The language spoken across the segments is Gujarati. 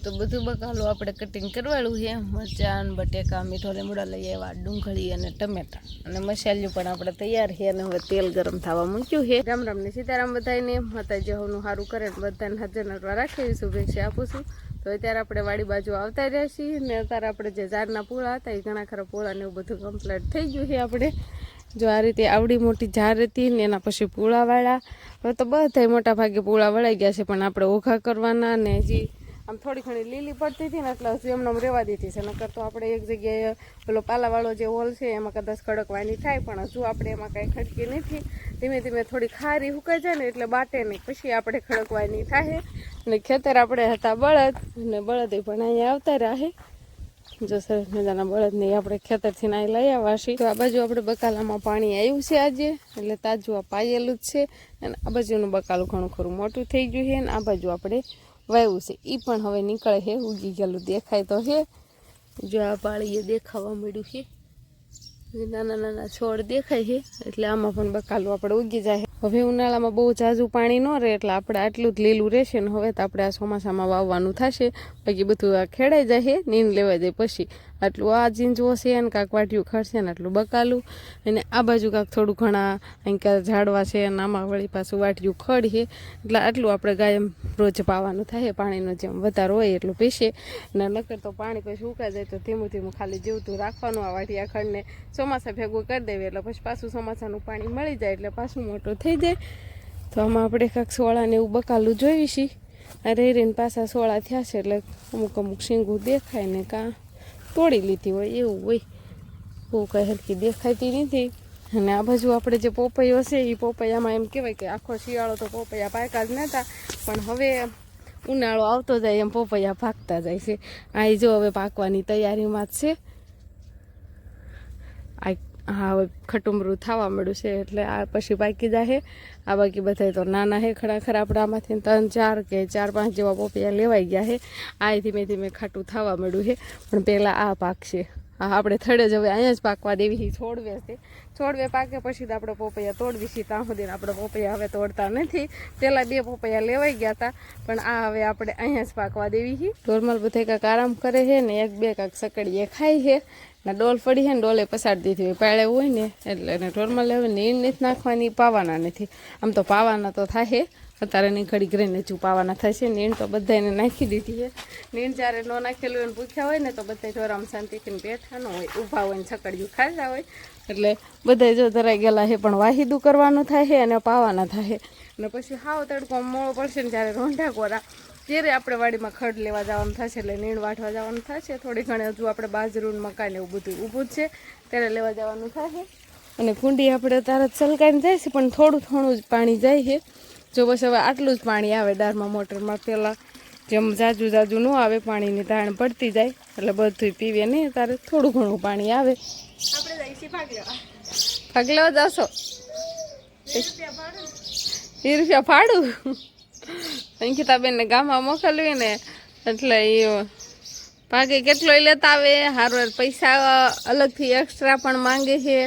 તો બધું બકાલું આપણે કટિંગ કરવાળું છે મરચાં બટેકા મીઠો લીમડો લઈ આવ્યા ડુંગળી અને ટમેટા અને મસાલું પણ આપણે તૈયાર છે અને હવે તેલ ગરમ થવા મૂક્યું છે રામ રામ ને સીતારામ બધાને માતાજી હવનું સારું કરે બધાને હાજર નરવા રાખી શુભેચ્છા આપું છું તો અત્યારે આપણે વાડી બાજુ આવતા રહ્યા છીએ ને અત્યારે આપણે જે ઝાડના પૂળા હતા એ ઘણા ખરા પૂળા ને એવું બધું કમ્પ્લીટ થઈ ગયું છે આપણે જો આ રીતે આવડી મોટી ઝાડ હતી ને એના પછી પૂળા વાળા હવે તો બધા મોટા ભાગે પૂળા વળાઈ ગયા છે પણ આપણે ઓઘા કરવાના ને હજી આમ થોડી ઘણી લીલી પડતી હતી ને એટલે હજી એમને રહેવા દીધી છે નકર તો આપણે એક જગ્યાએ પેલો પાલાવાળો જે હોલ છે એમાં કદાચ ખડકવાની થાય પણ હજુ આપણે એમાં કાંઈ ખડકી નથી ધીમે ધીમે થોડી ખારી સુકાઈ જાય ને એટલે બાટે નહીં પછી આપણે ખડકવાની થાય અને ખેતર આપણે હતા બળદ અને બળદ પણ અહીંયા આવતા રહે જો સરસ મજાના બળદને આપણે ખેતરથી અહીં લઈ આવ્યા છીએ તો આ બાજુ આપણે બકાલામાં પાણી આવ્યું છે આજે એટલે તાજું આ પાયેલું જ છે અને આ બાજુનું બકાલું ઘણું ખરું મોટું થઈ ગયું છે અને આ બાજુ આપણે વાવ્યું છે એ પણ હવે નીકળે છે ઉગી ગયેલું દેખાય તો છે જો આ પાળીએ દેખાવા મળ્યું છે નાના નાના છોડ દેખાય છે એટલે આમાં પણ બકાલું આપણે ઉગી જાય હવે ઉનાળામાં બહુ ઝાઝું પાણી ન રહે એટલે આપણે આટલું જ લીલું રહેશે ને હવે તો આપણે આ ચોમાસામાં વાવવાનું થશે બાકી બધું આ ખેડાઈ જાય નીંદ લેવા જાય પછી આટલું આ જીંજવો છે ને કાંક વાટ્યું ખરશે ને આટલું બકાલું અને આ બાજુ કાંક થોડું ઘણા અહીં ક્યાં ઝાડવા છે અને આમાં વળી પાછું વાટ્યું ખડ છે એટલે આટલું આપણે ગાય રોજ પાવાનું થાય પાણીનો જેમ વધારે હોય એટલું પીશે અને નકર તો પાણી પછી ઉકાઈ જાય તો ધીમું ધીમું ખાલી જીવતું રાખવાનું આ વાટિયા ખડને ચોમાસા ભેગું કરી દેવી એટલે પછી પાછું ચોમાસાનું પાણી મળી જાય એટલે પાછું મોટું થઈ જાય તો આમાં આપણે કાંક સોળાને એવું બકાલું જોઈશી રેરીને પાછા સોળા થયા છે એટલે અમુક અમુક શીંગું દેખાય ને કાં તોડી લીધી હોય એવું હોય બહુ કંઈ હરખી દેખાતી નથી અને આ બાજુ આપણે જે પોપૈયો છે એ પોપૈયામાં એમ કહેવાય કે આખો શિયાળો તો પોપૈયા પાક્યા જ નહોતા પણ હવે ઉનાળો આવતો જાય એમ પોપૈયા પાકતા જાય છે આ જો હવે પાકવાની તૈયારીમાં જ છે હા હવે ખટુમરું થવા મળ્યું છે એટલે આ પછી પાકી જાય આ બાકી બધા તો નાના છે ખરેખર આપણે આમાંથી 3-4 કે 4-5 જેવા પોપૈયા લેવાઈ ગયા છે આ ધીમે ધીમે ખાટું થવા મળ્યું છે પણ પહેલાં આ પાકશે હા આપણે થડે જ હવે અહીંયા જ પાકવા દેવી છોડવે છે છોડવે પાકે પછી તો આપણે પોપૈયા તોડવી છીએ ત્યાં સુધી આપણે પોપૈયા હવે તોડતા નથી પહેલાં 2 પોપૈયા લેવાઈ ગયા હતા પણ આ હવે આપણે અહીંયા જ પાકવા દેવી છીએ નોર્મલ બધા કાંઈક આરામ કરે છે ને 1-2 કાંઈક સકડીએ ખાય છે ને ડોલ પડી છે ને ડોલે પસાડી દીધી હોય પાળે હોય ને એટલે એને નોર્મલ હવે નીણ નથી નાખવાની પાવાના નથી આમ તો પાવાના તો થાય અત્યારે ની ઘડી ઘડીને હજુ પાવાના થાય છે નીણ તો બધાને નાખી દીધી છે નીણ જ્યારે ન નાખેલું એને પૂછ્યા હોય ને તો બધા જોરામ શાંતિથી બેઠા ન હોય ઊભા હોય ને છકડીયું ખાતા હોય એટલે બધા જો ધરાઈ ગયેલા છે પણ વાહિદું કરવાનું થાય છે અને પાવાના થાય અને પછી હાવ તડકો મોળો પડશે ને જ્યારે રોંઢા કોરા ત્યારે આપણે વાડીમાં ખડ લેવા જવાનું થશે એટલે નીણ વાટવા જવાનું થશે થોડી ઘણી હજુ આપણે બાજરું મકાઈ ને એવું બધું ઊભું જ છે ત્યારે લેવા જવાનું થશે અને કુંડી આપણે તારે છલકાઈને જાય છે પણ થોડું થોડું જ પાણી જાય છે જો બસ હવે આટલું જ પાણી આવે દારમાં મોટરમાં પહેલાં જેમ જાજુ ન આવે પાણીની તાણ પડતી જાય એટલે બધું પીવે નહીં તારે થોડું ઘણું પાણી આવે આપણે જઈશું ભાગ લેવા જશો 20 રૂપિયા ભાડું અંકિતાબેનને ગામમાં મોકલવી ને એટલે એ ભાગે કેટલો લેતા આવે હારું પૈસા અલગથી એક્સ્ટ્રા પણ માંગે છે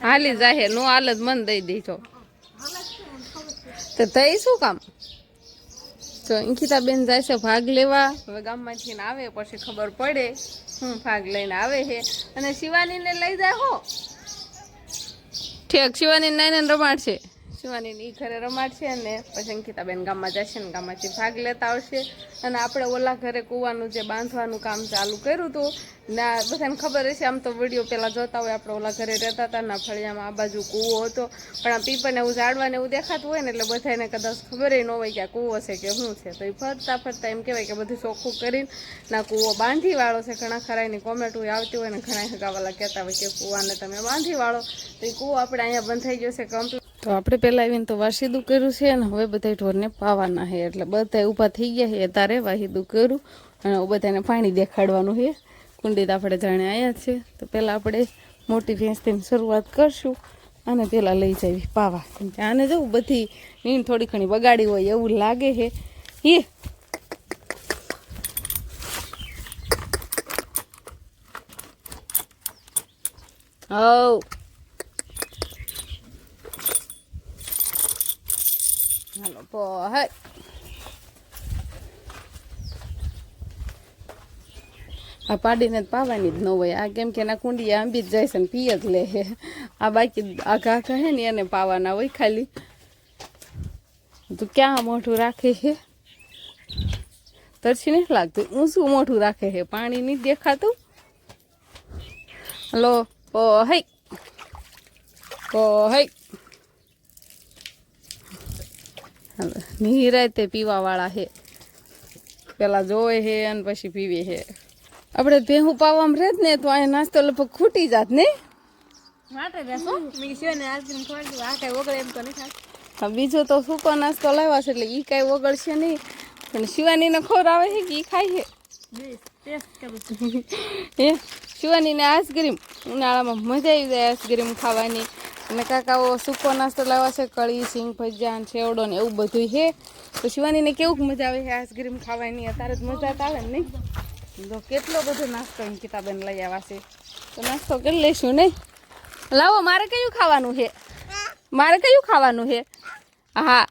હાલી જાય નો હાલત મન દઈ દીધો તો થઈ શું કામ તો અંકિતાબેન જાય છે ભાગ લેવા હવે ગામમાંથી આવે પછી ખબર પડે હું ભાગ લઈને આવે છે અને શિવાનીને લઈ જાય હો ઠીક શિવાની નાઈને રમાડશે શિવાની ઘરે રમાડશે ને પછી અંકિતાબેન ગામમાં જશે ને ગામમાંથી ભાગ લેતા આવશે અને આપણે ઓલા ઘરે કૂવાનું જે બાંધવાનું કામ ચાલુ કર્યું હતું ને બધાને ખબર હશે આમ તો વિડીયો પહેલાં જોતા હોય આપણે ઓલા ઘરે રહેતા હતા ના ફળિયામાં આ બાજુ કૂવો હતો પણ આ પીપરને એવું ઝાડવાને એવું દેખાતું હોય ને એટલે બધાને કદાચ ખબર ન હોય કે આ કૂવો છે કે શું છે તો એ ફરતા ફરતા એમ કહેવાય કે બધું ચોખ્ખું કરીને ના કૂવો બાંધી વાળો છે ઘણા ખરા એની કોમેન્ટ આવતી હોય ને ઘણા હગાવાલા કહેતા હોય કે કૂવાને તમે બાંધી વાળો તો એ કૂવો આપણે અહીંયા બંધ થઈ જશે કમ્પ્લીટ તો આપણે પહેલાં આવીને તો વાસીદું કર્યું છે અને હવે બધા ઢોરને પાવાના છે એટલે બધા ઊભા થઈ ગયા છે તારે વાસીદું કર્યું અને બધાને પાણી દેખાડવાનું છે કુંડી તો આપણે જાણે આવ્યા છે તો પહેલાં આપણે મોટી ભેંસથી શરૂઆત કરશું અને પહેલાં લઈ જવી પાવા કેમ કે આને જવું બધી નીણ થોડી ઘણી બગાડી હોય એવું લાગે છે એ હવ હાલો પોહાય આ પાડીને જ પાવાની જ ન હોય. આ કેમ કે એના કુંડી આંબી જ જાય છે ને પી જ લે છે. આ બાકી આઘા આઘા હે ને એને પાવાના હોય ખાલી. તું ક્યાં મોઢું રાખે છે? તરસી નથી લાગતું. ઊંચું મોઢું રાખે છે, પાણી નહીં દેખાતું. હલો ઓ હઈ ઓ હઈ. નિરાય તે પીવા વાળા છે. પેલા જોવે છે અને પછી પીવે છે. આપણે ભેહું પાવામાં રહે જ ને તો આ નાસ્તો લગભગ ખૂટી જાત નહીં. હા, બીજો તો સૂકો નાસ્તો લાવ્યા છે એટલે ઈ કાંઈ ઓગળશે નહીં. પણ શિવાનીને ખવડાવે છે કે ઈ ખાય છે. શિવાનીને આઈસ્ક્રીમ ઉનાળામાં મજા આવી જાય આઈસ્ક્રીમ ખાવાની. અને કાકાઓ સૂકો નાસ્તો લાવ્યા છે, કળી, સિંગ ભજીયા, છેવડો ને એવું બધું છે. તો શિવાનીને કેવું મજા આવે છે આઈસ્ક્રીમ ખાવાની? અત્યારે જ મજા જ આવે ને નહીં? તો કેટલો બધો નાસ્તો એમ કિતાબેન લઈ આવ્યા છે. તો નાસ્તો કરી લઈશું નહીં? લાવો, મારે કયું ખાવાનું છે? મારે કયું ખાવાનું છે? હા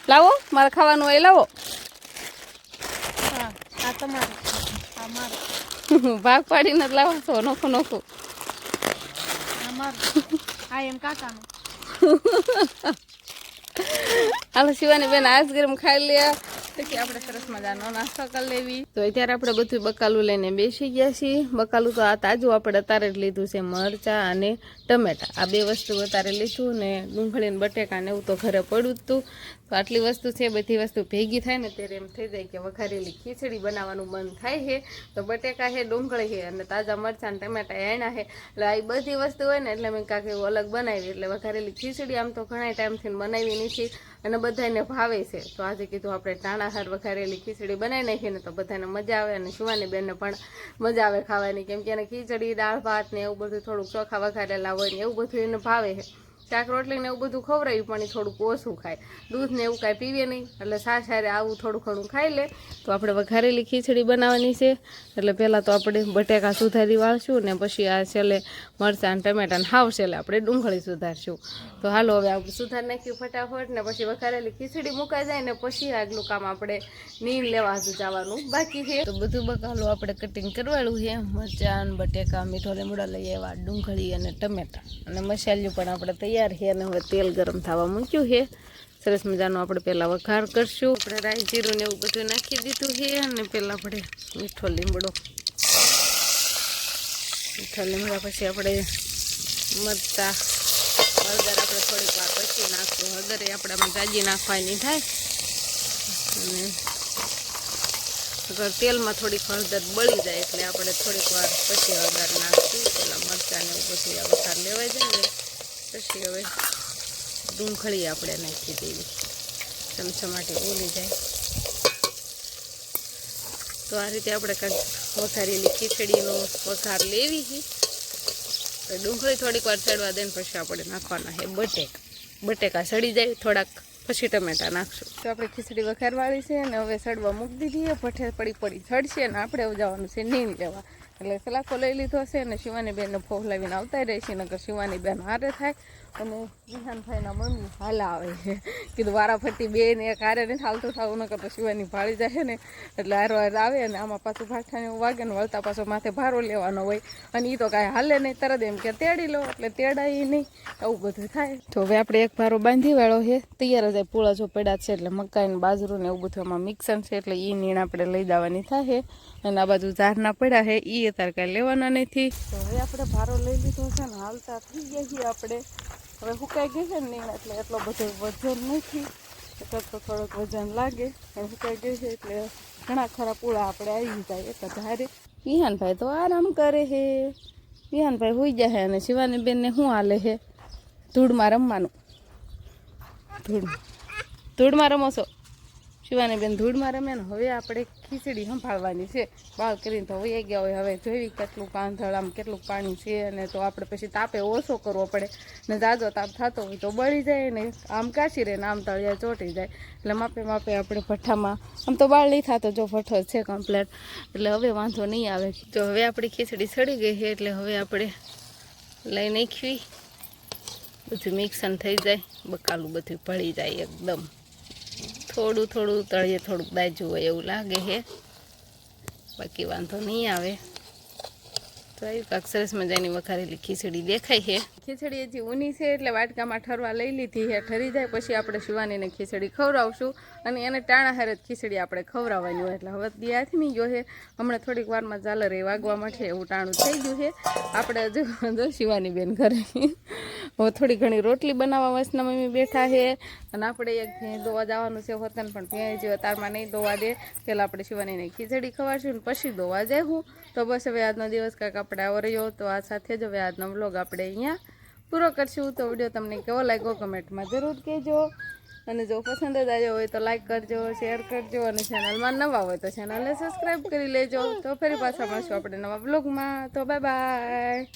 લાવો, મારે ખાવાનું હોય લાવો. હા તમારે ભાગ પાડીને જ લાવો છો. નોખું નોખું હાલો શિવાની બેન આઈસ્ક્રીમ ખાઈ લે પછી આપણે સરસ મજાનો નાસ્તો કરી લેવી. તો અત્યારે આપણે બધું બકાલું લઈને બેસી ગયા છીએ. બકાલું તો આ તાજું આપણે અત્યારે જ લીધું છે. મરચાં અને ટમેટા આ બે વસ્તુ અત્યારે લીધું ને ડુંગળી ને બટેકા ને એવું તો ઘરે પડ્યું જ હતું. તો આટલી વસ્તુ છે, બધી વસ્તુ ભેગી થાય ને ત્યારે એમ થઈ જાય કે વઘારેલી ખીચડી બનાવવાનું મન થાય છે. તો બટેકા છે, ડુંગળી છે અને તાજા મરચાં ટમેટા એણા છે. એટલે આ બધી વસ્તુ હોય ને એટલે મેં કાંક એવું અલગ બનાવી. એટલે વઘારેલી ખીચડી આમ તો ઘણા ટાઈમથી બનાવી નથી અને બધાને ભાવે છે. તો આજે કીધું આપણે ટાણાહાર વઘારેલી ખીચડી બનાવી નાખીએ ને તો બધાને મજા આવે અને શિવાની બેનને પણ મજા આવે ખાવાની. કેમ કે એને ખીચડી, દાળ ભાત ને એવું બધું થોડુંક ચોખા વઘારેલા હોય ને એવું બધું એને ભાવે છે. શાક રોટલી ને એવું બધું ખવડાવ્યું પણ એ થોડુંક ઓછું ખાય. દૂધ ને એવું કાંઈ પીવે નહીં. એટલે સારે આવું થોડું ઘણું ખાઈ લે. તો આપણે વઘારેલી ખીચડી બનાવવાની છે. એટલે પહેલાં તો આપણે બટેકા સુધારી વાળશું ને પછી આ છેલ્લે મરચાં ટમેટાને હાવ છેલ્લે આપણે ડુંગળી સુધારશું. તો હાલો હવે આપણે સુધાર નાખ્યું ફટાફટ ને પછી વઘારેલી ખીચડી મુકાઈ જાય ને પછી આગલું કામ આપણે નીણ લેવા જવાનું બાકી છે. તો બધું બકાલું આપણે કટિંગ કરવાળું છે. મરચાં, બટેકા, મીઠો લીમડો લઈ આવ્યા, ડુંગળી અને ટમેટા અને મસાલિયું પણ આપણે તૈયાર છે. અને હવે તેલ ગરમ થવા મૂક્યું છે. સરસ મજાનો આપણે પહેલાં વઘાર કરશું. આપણે રાઈ જીરું ને એવું બધું નાખી દીધું છે. અને પહેલાં આપણે મીઠો લીમડા પછી આપણે મરચાં હળદર આપણે થોડીક વાર પછી નાખશું. હળદર એ આપણામાં જાજી નાખવાની થાય અને અગર તેલમાં થોડીક હળદર બળી જાય એટલે આપણે થોડીક વાર પછી હળદર નાખશું. પેલા મરચાં ને એવું પછી આ વઘાર લેવાઈ જાય ને પછી હવે ડુંગળી આપણે નાખી દેવી ચમચમાટી ઓલી જાય. તો આ રીતે આપણે કાંઈક વઘારેલી ખીચડીનો વઘાર લેવી છે. તો ડુંગળી થોડીક વાર ચડવા દે ને પછી આપણે નાખવાના છે બટેકા સડી જાય થોડાક પછી ટમેટા નાખશું. તો આપણે ખીચડી વઘારવાળી છે ને હવે સડવા મૂકી દીધી. ભઠ્ઠે પડી ચડશે ને આપણે જવાનું છે નીણ લેવા. એટલે સલાખો લઈ લીધો છે ને શિવાની બેનને ફોફલાવીને આવતા રહે છે. નકર શિવાની બેન હારે થાય અને વિહાનભાઈના મમ્મી હાલા આવે છે. કીધું વારાફરતી બેન એક હારે નથી હાલતું થવું નકર તો શિવાની ભાળી જાય ને એટલે હારવાર આવે ને આમાં પાછું ભાઠાને એવું વાગે ને વળતા પાછો માથે ભારો લેવાનો હોય અને એ તો કાંઈ હાલે નહીં. તરત એમ કે તેડી લો એટલે તેડાય નહીં, એવું બધું થાય. તો હવે આપણે એક ભારો બાંધી વાળો છે તૈયાર જ. પૂળા જો પડ્યા છે એટલે મકાઈ ને બાજરું ને એવું બધું એમાં મિક્સર છે એટલે એ નીણ આપણે લઈ જવાની થાય. અને આ બાજુ ઝારના પડ્યા છે એ અત્યારે કાંઈ લેવાના નથી. તો હવે આપણે ભારો લઈ લીધો છે ને હાલતા થઈ ગયા છીએ આપણે. હવે સુકાઈ ગઈ છે ને નીણ એટલે એટલો બધો વજન નથી. એટલે તો થોડોક વજન લાગે પણ સુકાઈ ગઈ છે એટલે ઘણા ખરા પૂળા આપણે આવી જાય એક ધારે. વિહાનભાઈ તો આરામ કરે છે. વિહાનભાઈ હોઈ જાય અને શિવાની બેનને શું હાલે છે? ધૂળમાં રમવાનું. ધૂળમાં રમો છો? શિવાની બેન ધૂળમાં રમે ને હવે આપણે ખીચડી સંભાળવાની છે. બાળ કરીને તો વહી ગયા હોય. હવે જોઈ કેટલું કાંધળ આમ કેટલું પાણી છે અને તો આપણે પછી તાપે ઓછો કરવો પડે ને જાજો તાપ થતો હોય તો બળી જાય ને આમ કાશી રહે ને આમ તળિયા ચોટી જાય. એટલે માપે આપણે ભઠ્ઠામાં આમ તો બાળ નહીં થતો જો ભઠ્ઠો છે કમ્પ્લેટ એટલે હવે વાંધો નહીં આવે. તો હવે આપણી ખીચડી સડી ગઈ છે એટલે હવે આપણે લઈ નાખવી. બધું મિક્સન થઈ જાય, બકાલું બધું ભળી જાય એકદમ. થોડું તળીએ થોડુંક દાજ્યું હોય એવું લાગે છે. બાકી વાંધો નહીં આવે. તો આવ્યું કાંક સરસ મજાની વઘારેલી ખીચડી દેખાય છે. ખીચડી હજી ઊની છે એટલે વાટકામાં ઠરવા લઈ લીધી છે. ઠરી જાય પછી આપણે શિવાનીને ખીચડી ખવડાવશું અને એને ટાણા હારે જ ખીચડી આપણે ખવડાવવાની હોય. એટલે હવે દિયાથી નહીં જો છે હમણાં થોડીક વારમાં ઝાલર એ વાગવા માટે એવું ટાણું થઈ ગયું છે. આપણે જો શિવાની બેન ઘરે હવે થોડી ઘણી રોટલી બનાવવા વસના મમ્મી બેઠા છે અને આપણે એક ભેં દોવા જવાનું છે હોતન પણ ભેં જે તારમાં નહીં દોવા દે પહેલાં આપણે શિવાનીને ખીચડી ખવાડશું ને પછી દોવા જાય હું. તો બસ હવે આજનો દિવસ કાંઈક આપણે આવો રહ્યો. તો આ સાથે જ હવે આજનો વ્લોગ આપણે અહીંયા પૂરો કરશું. તો વિડીયો તમને કેવો લાગ્યો કમેન્ટમાં જરૂર કહેજો અને જો પસંદ જ આવ્યો હોય તો લાઈક કરજો, શેર કરજો અને ચેનલમાં નવા હોય તો ચેનલને સબસ્ક્રાઈબ કરી લેજો. તો ફરી પાછા મળશું આપણે નવા વ્લોગમાં. તો બાય બાય.